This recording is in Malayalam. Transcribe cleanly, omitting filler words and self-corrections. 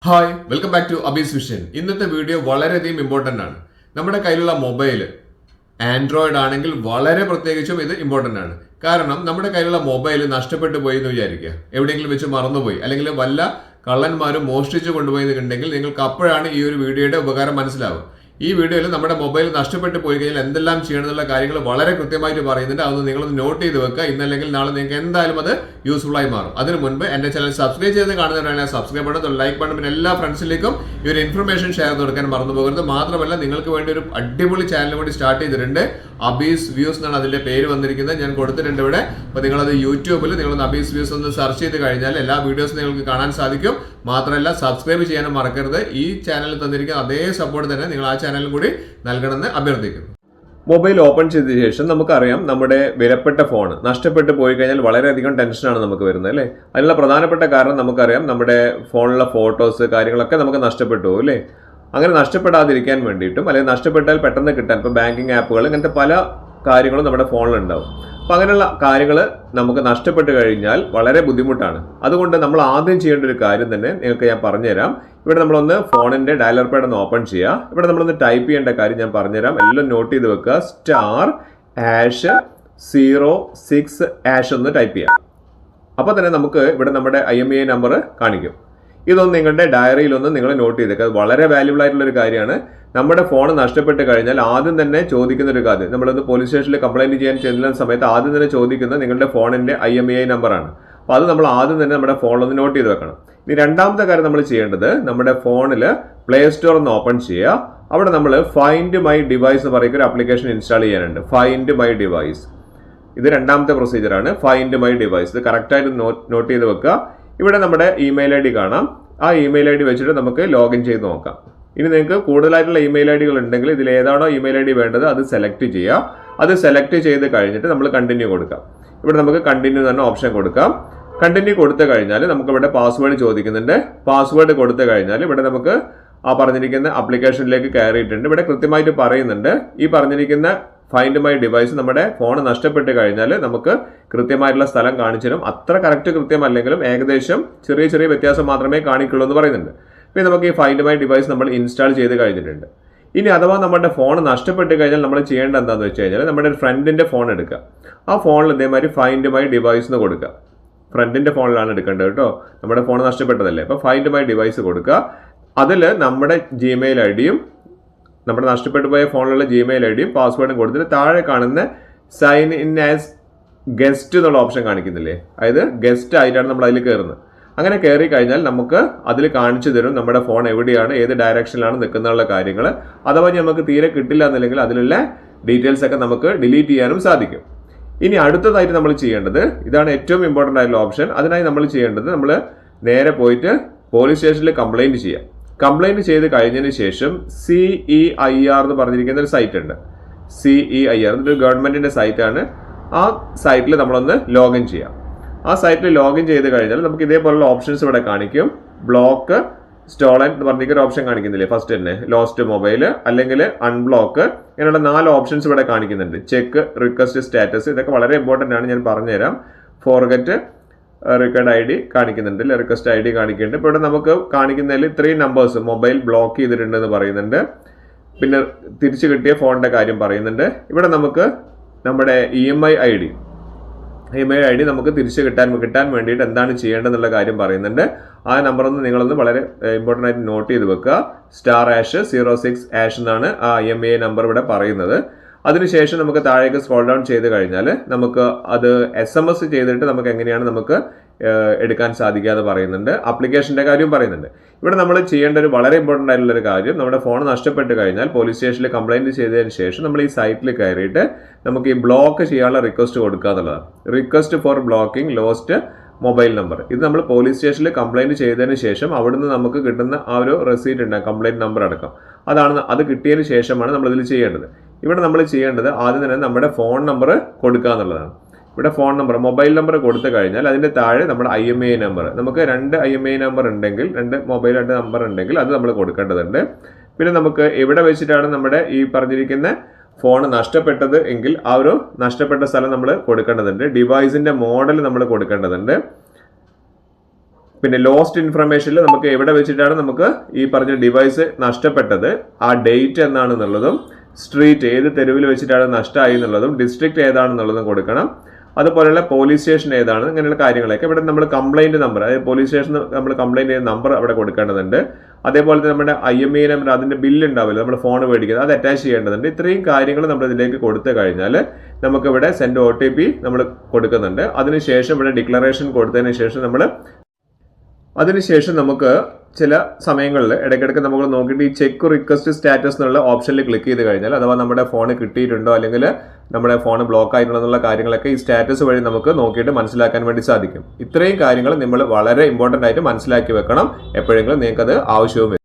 Hi welcome back to Abees vision. ഇന്നത്തെ വീഡിയോ വളരെയധികം ഇമ്പോർട്ടൻ്റ് ആണ്. നമ്മുടെ കയ്യിലുള്ള മൊബൈൽ ആൻഡ്രോയിഡ് ആണെങ്കിൽ വളരെ പ്രത്യേകിച്ചും ഇത് ഇമ്പോർട്ടൻ്റ് ആണ്. കാരണം നമ്മുടെ കയ്യിലുള്ള മൊബൈൽ നഷ്ടപ്പെട്ടു പോയി എന്ന് വിചാരിക്കുക, എവിടെയെങ്കിലും വെച്ച് മറന്നുപോയി, അല്ലെങ്കിൽ വല്ല കള്ളന്മാരും മോഷ്ടിച്ചു കൊണ്ടുപോയി എന്നുണ്ടെങ്കിൽ നിങ്ങൾക്ക് അപ്പോഴാണ് ഈ ഒരു വീഡിയോയുടെ ഉപകാരം മനസ്സിലാവുക. ഈ വീഡിയോയിൽ നമ്മുടെ മൊബൈൽ നഷ്ടപ്പെട്ടു പോയി കഴിഞ്ഞാൽ എന്തെല്ലാം ചെയ്യണം എന്നുള്ള കാര്യങ്ങൾ വളരെ കൃത്യമായിട്ട് പറയുന്നുണ്ട്. അതൊന്ന് നിങ്ങളൊന്ന് നോട്ട് ചെയ്ത് വെക്കുക. ഇന്നല്ലെങ്കിൽ നാളെ നിങ്ങൾക്ക് എന്തായാലും അത് യൂസ്ഫുൾ ആയി മാറും. അതിന് മുൻപ് എന്റെ ചാനൽ സബ്സ്ക്രൈബ് ചെയ്ത് കാണുന്നവരാണെങ്കിൽ സബ്സ്ക്രൈബ് ചെയ്യണം, ലൈക്ക് ചെയ്യണം, പിന്നെ എല്ലാ ഫ്രണ്ട്സിലേക്കും ഈ ഒരു ഇൻഫർമേഷൻ ഷെയർ ചെയ്ത് കൊടുക്കാൻ മറന്നു പോകരുത്. മാത്രമല്ല, നിങ്ങൾക്ക് വേണ്ടി ഒരു അടിപൊളി ചാനൽ കൂടി സ്റ്റാർട്ട് ചെയ്തിട്ടുണ്ട്. അബീസ് വ്യൂസ് എന്നാണ് അതിന്റെ പേര് വന്നിരിക്കുന്നത്. ഞാൻ കൊടുത്തിട്ടുണ്ട് ഇവിടെ. അപ്പോൾ നിങ്ങളത് യൂട്യൂബിൽ നിങ്ങളൊന്ന് അബീസ് വ്യൂസ് ഒന്ന് സെർച്ച് ചെയ്ത് കഴിഞ്ഞാൽ എല്ലാ വീഡിയോസും നിങ്ങൾക്ക് കാണാൻ സാധിക്കും. മാത്രമല്ല, സബ്സ്ക്രൈബ് ചെയ്യാനും മറക്കരുത്. ഈ ചാനലിൽ തന്നിരിക്കുന്ന അതേ സപ്പോർട്ട് തന്നെ നിങ്ങൾ ആ ചാനലിൽ കൂടി നൽകണമെന്ന് അഭ്യർത്ഥിക്കുന്നു. മൊബൈൽ ഓപ്പൺ ചെയ്ത ശേഷം നമുക്കറിയാം, നമ്മുടെ വിലപ്പെട്ട ഫോൺ നഷ്ടപ്പെട്ടു പോയി കഴിഞ്ഞാൽ വളരെയധികം ടെൻഷനാണ് നമുക്ക് വരുന്നത്, അല്ലേ? അതിനുള്ള പ്രധാനപ്പെട്ട കാരണം നമുക്കറിയാം, നമ്മുടെ ഫോണിലെ ഫോട്ടോസ് കാര്യങ്ങളൊക്കെ നമുക്ക് നഷ്ടപ്പെട്ടു പോകും, അല്ലേ? അങ്ങനെ നഷ്ടപ്പെടാതിരിക്കാൻ വേണ്ടിയിട്ടും, അല്ലെങ്കിൽ നഷ്ടപ്പെട്ടാൽ പെട്ടെന്ന് കിട്ടാൻ, ഇപ്പോൾ ബാങ്കിങ് ആപ്പുകൾ, ഇങ്ങനത്തെ പല കാര്യങ്ങളും നമ്മുടെ ഫോണിലുണ്ടാവും. അപ്പം അങ്ങനെയുള്ള കാര്യങ്ങൾ നമുക്ക് നഷ്ടപ്പെട്ട് കഴിഞ്ഞാൽ വളരെ ബുദ്ധിമുട്ടാണ്. അതുകൊണ്ട് നമ്മൾ ആദ്യം ചെയ്യേണ്ട ഒരു കാര്യം തന്നെ നിങ്ങൾക്ക് ഞാൻ പറഞ്ഞുതരാം. ഇവിടെ നമ്മളൊന്ന് ഫോണിന്റെ ഡയലർ പാഡ് ഒന്ന് ഓപ്പൺ ചെയ്യുക. ഇവിടെ നമ്മളൊന്ന് ടൈപ്പ് ചെയ്യേണ്ട കാര്യം ഞാൻ പറഞ്ഞുതരാം. എല്ലാം നോട്ട് ചെയ്ത് വെക്കുക. *#06# ഒന്ന് ടൈപ്പ് ചെയ്യാം. അപ്പോൾ തന്നെ നമുക്ക് ഇവിടെ നമ്മുടെ IMEI നമ്പർ കാണിക്കും. ഇതൊന്നും നിങ്ങളുടെ ഡയറിയിലൊന്ന് നിങ്ങൾ നോട്ട് ചെയ്തേക്കുക. അത് വളരെ വാല്യുബിൾ ആയിട്ടുള്ള ഒരു കാര്യമാണ്. നമ്മുടെ ഫോൺ നഷ്ടപ്പെട്ട് കഴിഞ്ഞാൽ ആദ്യം തന്നെ ചോദിക്കുന്ന ഒരു കാര്യം, നമ്മളൊന്ന് പോലീസ് സ്റ്റേഷനിൽ കംപ്ലൈന്റ് ചെയ്യാൻ ചെല്ലുന്ന സമയത്ത് ആദ്യം തന്നെ ചോദിക്കുന്നത് നിങ്ങളുടെ ഫോണിന്റെ IMEI നമ്പറാണ്. അപ്പോൾ അത് നമ്മൾ ആദ്യം തന്നെ നമ്മുടെ ഫോണിലൊന്ന് നോട്ട് ചെയ്ത് വെക്കണം. ഇനി രണ്ടാമത്തെ കാര്യം നമ്മൾ ചെയ്യേണ്ടത്, നമ്മുടെ ഫോണിൽ പ്ലേ സ്റ്റോർ ഒന്ന് ഓപ്പൺ ചെയ്യുക. അവിടെ നമ്മൾ ഫൈൻഡ് മൈ ഡിവൈസ് എന്ന് പറയുന്ന ഒരു ആപ്ലിക്കേഷൻ ഇൻസ്റ്റാൾ ചെയ്യാനുണ്ട്. ഫൈൻഡ് മൈ ഡിവൈസ്, ഇത് രണ്ടാമത്തെ പ്രൊസീജിയറാണ്. ഫൈൻഡ് മൈ ഡിവൈസ് ഇത് കറക്റ്റായിട്ട് നോട്ട് ചെയ്ത് വെക്കുക. ഇവിടെ നമ്മുടെ ഇമെയിൽ ID കാണാം. ആ ഇമെയിൽ ID വെച്ചിട്ട് നമുക്ക് ലോഗിൻ ചെയ്ത് നോക്കാം. ഇനി നിങ്ങൾക്ക് കൂടുതലായിട്ടുള്ള ഇമെയിൽ ഐഡികൾ ഉണ്ടെങ്കിൽ ഇതിൽ ഏതാണോ ഇമെയിൽ ID വേണ്ടത് അത് സെലക്ട് ചെയ്യുക. അത് സെലക്ട് ചെയ്ത് കഴിഞ്ഞിട്ട് നമ്മൾ കണ്ടിന്യൂ കൊടുക്കാം. ഇവിടെ നമുക്ക് കണ്ടിന്യൂ തന്നെ ഓപ്ഷൻ കൊടുക്കാം. കണ്ടിന്യൂ കൊടുത്തു കഴിഞ്ഞാൽ നമുക്ക് ഇവിടെ പാസ്വേഡ് ചോദിക്കുന്നുണ്ട്. പാസ്വേഡ് കൊടുത്തു കഴിഞ്ഞാൽ ഇവിടെ നമുക്ക് ആ പറഞ്ഞിരിക്കുന്ന ആപ്ലിക്കേഷനിലേക്ക് കയറിയിട്ടുണ്ട്. ഇവിടെ കൃത്യമായിട്ട് പറയുന്നുണ്ട്, ഈ പറഞ്ഞിരിക്കുന്ന ഫൈൻഡ് മൈ ഡിവൈസ് നമ്മുടെ ഫോൺ നഷ്ടപ്പെട്ട് കഴിഞ്ഞാൽ നമുക്ക് കൃത്യമായിട്ടുള്ള സ്ഥലം കാണിച്ചു തരും. അത്ര കറക്റ്റ് കൃത്യമല്ലെങ്കിലും ഏകദേശം ചെറിയ ചെറിയ വ്യത്യാസം മാത്രമേ കാണിക്കുള്ളൂ എന്ന് പറയുന്നുണ്ട്. പിന്നെ നമുക്ക് ഈ ഫൈൻഡ് മൈ ഡിവൈസ് നമ്മൾ ഇൻസ്റ്റാൾ ചെയ്ത് കഴിഞ്ഞിട്ടുണ്ട്. ഇനി അഥവാ നമ്മുടെ ഫോൺ നഷ്ടപ്പെട്ട് കഴിഞ്ഞാൽ നമ്മൾ ചെയ്യേണ്ട എന്താണെന്ന് വെച്ച് കഴിഞ്ഞാൽ, നമ്മുടെ ഒരു ഫ്രണ്ടിൻ്റെ ഫോൺ എടുക്കുക. ആ ഫോണിൽ ഇതേമാതിരി ഫൈൻഡ് മൈ ഡിവൈസ് എന്ന് കൊടുക്കുക. ഫ്രണ്ടിൻ്റെ ഫോണിലാണ് എടുക്കേണ്ടത് കേട്ടോ, നമ്മുടെ ഫോൺ നഷ്ടപ്പെട്ടതല്ലേ. അപ്പോൾ ഫൈൻഡ് മൈ ഡിവൈസ് കൊടുക്കുക. അതിൽ നമ്മുടെ ജിമെയിൽ ഐഡിയും നമ്മുടെ നഷ്ടപ്പെട്ടു പോയ ഫോണിലുള്ള ജിമെയിൽ ഐഡിയും പാസ്വേഡും കൊടുത്തിട്ട് താഴെ കാണുന്ന സൈൻ ഇൻ ആസ് ഗസ്റ്റ് എന്നുള്ള ഓപ്ഷൻ കാണിക്കുന്നില്ലേ, അതായത് ഗസ്റ്റ് ആയിട്ടാണ് നമ്മൾ അതിൽ കയറുന്നത്. അങ്ങനെ കയറി കഴിഞ്ഞാൽ നമുക്ക് അതിൽ കാണിച്ചു തരും നമ്മുടെ ഫോൺ എവിടെയാണ്, ഏത് ഡയറക്ഷനിലാണ് നിൽക്കുന്നുള്ള കാര്യങ്ങൾ. അഥവാ നമുക്ക് തീരെ കിട്ടില്ല എന്നുണ്ടെങ്കിൽ അതിലുള്ള ഡീറ്റെയിൽസ് ഒക്കെ നമുക്ക് ഡിലീറ്റ് ചെയ്യാനും സാധിക്കും. ഇനി അടുത്തതായിട്ട് നമ്മൾ ചെയ്യേണ്ടത്, ഇതാണ് ഏറ്റവും ഇമ്പോർട്ടൻ്റ് ആയിട്ടുള്ള ഓപ്ഷൻ. അതിനായി നമ്മൾ ചെയ്യേണ്ടത്, നമ്മൾ നേരെ പോയിട്ട് പോലീസ് സ്റ്റേഷനിൽ കംപ്ലൈൻറ്റ് ചെയ്യാം. കംപ്ലൈൻറ്റ് ചെയ്ത് കഴിഞ്ഞതിന് ശേഷം CEIR എന്ന് പറഞ്ഞിരിക്കുന്ന ഒരു സൈറ്റ് ഉണ്ട്. CEIR ഇതൊരു ഗവൺമെന്റിന്റെ സൈറ്റാണ്. ആ സൈറ്റിൽ നമ്മളൊന്ന് ലോഗിൻ ചെയ്യാം. ആ സൈറ്റിൽ ലോഗിൻ ചെയ്ത് കഴിഞ്ഞാൽ നമുക്ക് ഇതേപോലുള്ള ഓപ്ഷൻസ് ഇവിടെ കാണിക്കും. ബ്ലോക്ക്, സ്റ്റോളൻ എന്ന് പറഞ്ഞിരിക്കുന്ന ഓപ്ഷൻ കാണിക്കുന്നില്ലേ, ഫസ്റ്റ് തന്നെ ലോസ്റ്റ് മൊബൈൽ, അല്ലെങ്കിൽ അൺബ്ലോക്ക്, ഇങ്ങനെയുള്ള 4 ഓപ്ഷൻസ് ഇവിടെ കാണിക്കുന്നുണ്ട്. ചെക്ക് റിക്വസ്റ്റ് സ്റ്റാറ്റസ്, ഇതൊക്കെ വളരെ ഇമ്പോർട്ടൻ്റ് ആണ്, ഞാൻ പറഞ്ഞുതരാം. ഫോർഗെറ്റ് റിക്കോർഡ് ID കാണിക്കുന്നുണ്ട്, റിക്വസ്റ്റ് ID കാണിക്കുന്നുണ്ട്. ഇപ്പോൾ ഇവിടെ നമുക്ക് കാണിക്കുന്നതിൽ 3 നമ്പേഴ്സ് മൊബൈൽ ബ്ലോക്ക് ചെയ്തിട്ടുണ്ടെന്ന് പറയുന്നുണ്ട്. പിന്നെ തിരിച്ചു കിട്ടിയ ഫോണിന്റെ കാര്യം പറയുന്നുണ്ട്. ഇവിടെ നമുക്ക് നമ്മുടെ EMI ID നമുക്ക് തിരിച്ചു കിട്ടാൻ വേണ്ടിയിട്ട് എന്താണ് ചെയ്യേണ്ടതെന്നുള്ള കാര്യം പറയുന്നുണ്ട്. ആ നമ്പർ ഒന്ന് നിങ്ങളൊന്ന് വളരെ ഇമ്പോർട്ടൻ്റ് ആയിട്ട് നോട്ട് ചെയ്ത് വെക്കുക. *#06# എന്നാണ് ആ IMEI നമ്പർ ഇവിടെ പറയുന്നത്. അതിനുശേഷം നമുക്ക് താഴേക്ക് സ്ക്രോൾ ഡൗൺ ചെയ്ത് കഴിഞ്ഞാൽ നമുക്ക് അത് SMS ചെയ്തിട്ട് നമുക്ക് എങ്ങനെയാണ് നമുക്ക് എടുക്കാൻ സാധിക്കുക എന്ന് പറയുന്നുണ്ട്. ആപ്ലിക്കേഷൻ്റെ കാര്യം പറയുന്നുണ്ട്. ഇവിടെ നമ്മൾ ചെയ്യേണ്ട ഒരു വളരെ ഇമ്പോർട്ടൻ്റ് ആയിട്ടുള്ള ഒരു കാര്യം, നമ്മുടെ ഫോൺ നഷ്ടപ്പെട്ട് കഴിഞ്ഞാൽ പോലീസ് സ്റ്റേഷനിൽ കംപ്ലൈൻറ്റ് ചെയ്തതിന് ശേഷം നമ്മൾ ഈ സൈറ്റിൽ കയറിയിട്ട് നമുക്ക് ഈ ബ്ലോക്ക് ചെയ്യാനുള്ള റിക്വസ്റ്റ് കൊടുക്കുക എന്നുള്ളതാണ്. Request for blocking lost mobile number. ഇത് നമ്മൾ പോലീസ് സ്റ്റേഷനിൽ കംപ്ലൈൻറ്റ് ചെയ്തതിന് ശേഷം അവിടുന്ന് നമുക്ക് കിട്ടുന്ന ആ ഒരു റെസീറ്റ് ഉണ്ട്, കംപ്ലൈൻറ്റ് നമ്പർ അടക്കം. അത് കിട്ടിയതിന് ശേഷമാണ് നമ്മൾ ഇതിൽ ചെയ്യേണ്ടത്. ഇവിടെ നമ്മൾ ചെയ്യേണ്ടത് ആദ്യം തന്നെ നമ്മുടെ ഫോൺ നമ്പർ കൊടുക്കുക എന്നുള്ളതാണ്. ഇവിടെ ഫോൺ നമ്പർ, മൊബൈൽ നമ്പർ കൊടുത്തു കഴിഞ്ഞാൽ അതിൻ്റെ താഴെ നമ്മുടെ IMEI നമ്പർ, നമുക്ക് 2 IMEI നമ്പർ ഉണ്ടെങ്കിൽ, 2 മൊബൈൽ നമ്പർ ഉണ്ടെങ്കിൽ അത് നമ്മൾ കൊടുക്കേണ്ടതുണ്ട്. പിന്നെ നമുക്ക് എവിടെ വെച്ചിട്ടാണ് നമ്മുടെ ഈ പറഞ്ഞിരിക്കുന്ന ഫോൺ നഷ്ടപ്പെട്ടത് എങ്കിൽ ആ ഒരു നഷ്ടപ്പെട്ട സ്ഥലം നമ്മൾ കൊടുക്കേണ്ടതുണ്ട്. ഡിവൈസിന്റെ മോഡൽ നമ്മൾ കൊടുക്കേണ്ടതുണ്ട്. പിന്നെ ലോസ്റ്റ് ഇൻഫർമേഷനിൽ നമുക്ക് എവിടെ വെച്ചിട്ടാണ് നമുക്ക് ഈ പറഞ്ഞ ഡിവൈസ് നഷ്ടപ്പെട്ടത്, ആ ഡേറ്റ് എന്നാണെന്നുള്ളതും സ്ട്രീറ്റ് ഏത് തെരുവിൽ വെച്ചിട്ടാണ് നഷ്ടമായി എന്നുള്ളതും ഡിസ്ട്രിക്ട് ഏതാണെന്നുള്ളതും കൊടുക്കണം. അതുപോലെയുള്ള പോലീസ് സ്റ്റേഷൻ ഏതാണ്, ഇങ്ങനെയുള്ള കാര്യങ്ങളൊക്കെ ഇവിടെ നമ്മൾ കംപ്ലൈന്റ് നമ്പർ, അതായത് പോലീസ് സ്റ്റേഷൻ നമ്മൾ കംപ്ലൈന്റ് ചെയ്യുന്ന നമ്പർ അവിടെ കൊടുക്കേണ്ടതുണ്ട്. അതേപോലെ തന്നെ നമ്മുടെ IMEI നമ്പർ, അതിന്റെ ബില്ല് ഉണ്ടാവില്ല നമ്മുടെ ഫോൺ മേടിക്കുന്നത്, അത് അറ്റാച്ച് ചെയ്യേണ്ടതുണ്ട്. ഇത്രയും കാര്യങ്ങൾ നമ്മൾ ഇതിലേക്ക് കൊടുത്തു കഴിഞ്ഞാൽ നമുക്കിവിടെ സെൻഡ് OTP നമ്മൾ കൊടുക്കുന്നുണ്ട്. അതിനുശേഷം ഇവിടെ ഡിക്ലറേഷൻ കൊടുത്തതിന് ശേഷം അതിനുശേഷം നമുക്ക് ചില സമയങ്ങളിൽ ഇടയ്ക്കിടയ്ക്ക് നമുക്ക് നോക്കിയിട്ട് ഈ ചെക്ക് റിക്വസ്റ്റ് സ്റ്റാറ്റസ് എന്നുള്ള ഓപ്ഷനിൽ ക്ലിക്ക് ചെയ്ത് കഴിഞ്ഞാൽ, അഥവാ നമ്മുടെ ഫോൺ കിട്ടിയിട്ടുണ്ടോ അല്ലെങ്കിൽ നമ്മുടെ ഫോൺ ബ്ലോക്ക് ആയിട്ടുണ്ടോ എന്നുള്ള കാര്യങ്ങളൊക്കെ ഈ സ്റ്റാറ്റസ് വഴി നമുക്ക് നോക്കിയിട്ട് മനസ്സിലാക്കാൻ വേണ്ടി സാധിക്കും. ഇത്രയും കാര്യങ്ങൾ നമ്മൾ വളരെ ഇമ്പോർട്ടൻ്റ് ആയിട്ട് മനസ്സിലാക്കി വെക്കണം. എപ്പോഴെങ്കിലും നിങ്ങൾക്കത് ആവശ്യവും വരും.